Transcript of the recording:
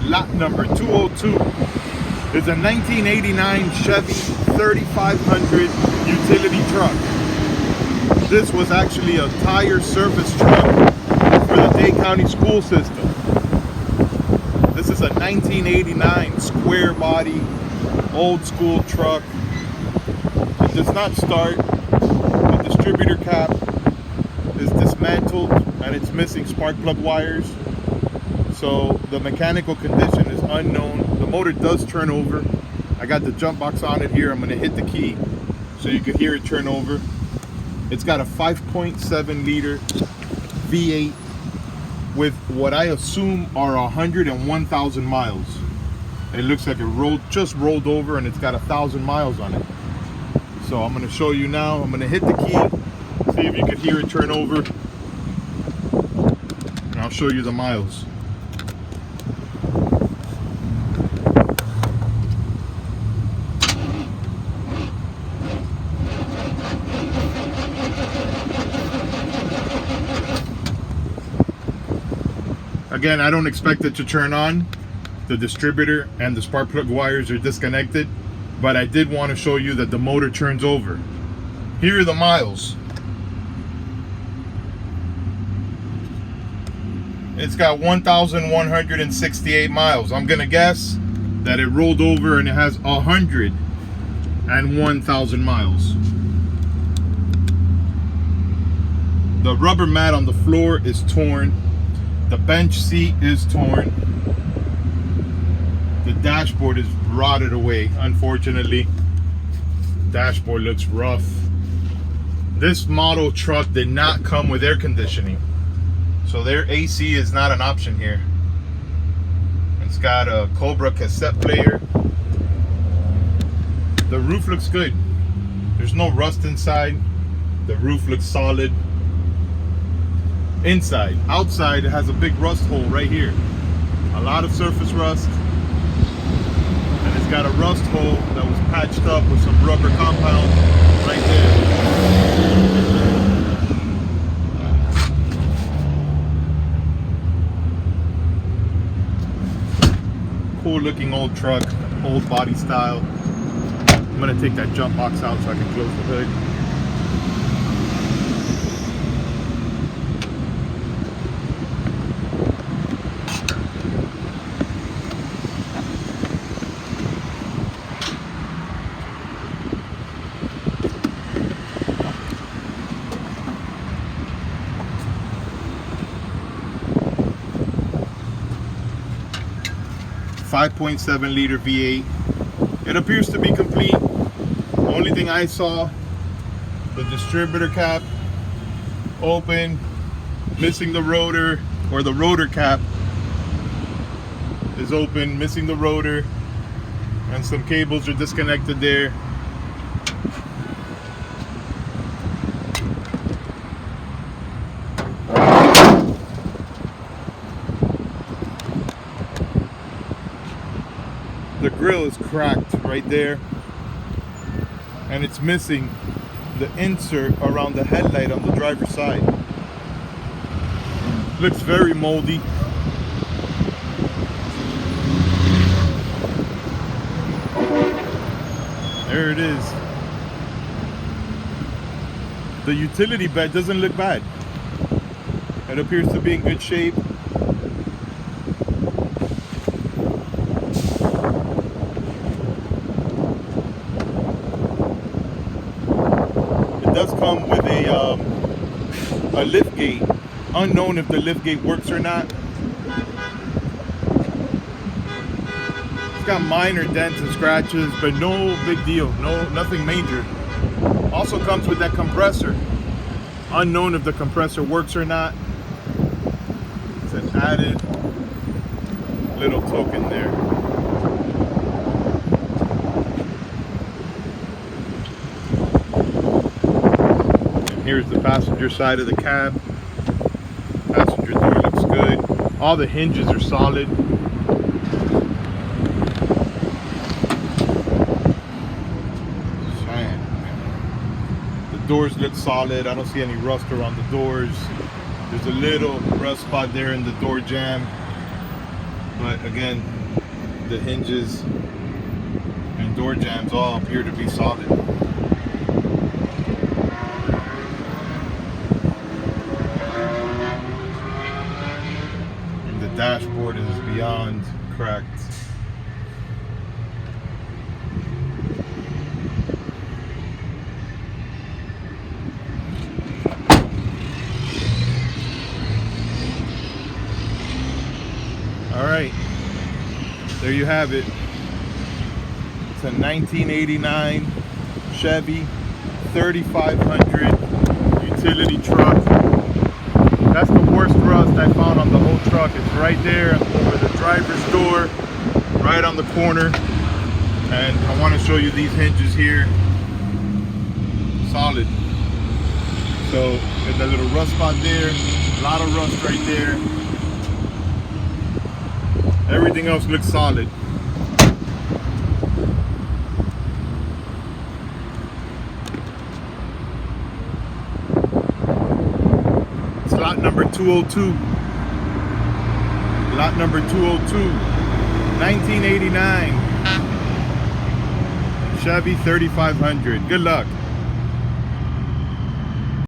lot number 202. It's a 1989 Chevy 3500 utility truck. This was actually a tire service truck for the Dade County school system. This is a 1989 square body, old school truck. It does not start. The distributor cap is dismantled and it's missing spark plug wires. So the mechanical condition is unknown. The motor does turn over. I got the jump box on it here. I'm gonna hit the key so you can hear it turn over. It's got a 5.7 liter V8 with what I assume are 101,000 miles. It looks like it just rolled over and it's got 1,000 miles on it. So I'm gonna show you now. I'm gonna hit the key, see if you can hear it turn over, and I'll show you the miles. Again, I don't expect it to turn on. The distributor and the spark plug wires are disconnected, but I did want to show you that the motor turns over. Here are the miles. It's got 1,168 miles. I'm gonna guess that it rolled over and it has 101,000 miles. The rubber mat on the floor is torn. The bench seat is torn. The dashboard is rotted away, unfortunately. The dashboard looks rough. This model truck did not come with air conditioning, so their AC is not an option here. It's got a Cobra cassette player. The roof looks good. There's no rust inside. The roof looks solid. Inside. Outside, it has a big rust hole right here. A lot of surface rust. And it's got a rust hole that was patched up with some rubber compound right there. Cool looking old truck, old body style. I'm gonna take that jump box out so I can close the hood. 5.7 liter V8. It appears to be complete. The only thing I saw, the distributor cap open, missing the rotor, or the rotor cap is open, missing the rotor, and some cables are disconnected there. The grill is cracked right there, and it's missing the insert around the headlight on the driver's side. Looks very moldy. There it is. The utility bed doesn't look bad. It appears to be in good shape. It does come with a lift gate. Unknown if the lift gate works or not. It's got minor dents and scratches, but no big deal. Nothing major. Also comes with that compressor. Unknown if the compressor works or not. It's an added little token there. And here's the passenger side of the cab. Passenger door looks good. All the hinges are solid. Cheyenne. The doors look solid. I don't see any rust around the doors. There's a little rust spot there in the door jamb. But again, the hinges and door jambs all appear to be solid. And the dashboard is beyond cracked. All right, there you have it. It's a 1989 Chevy 3500 utility truck. That's the worst rust I found on the whole truck. It's right there over the driver's door, right on the corner. And I want to show you these hinges here. Solid. So there's a little rust spot there, a lot of rust right there. Everything else looks solid. It's lot number 202. Lot number 202. 1989. Chevy 3500. Good luck.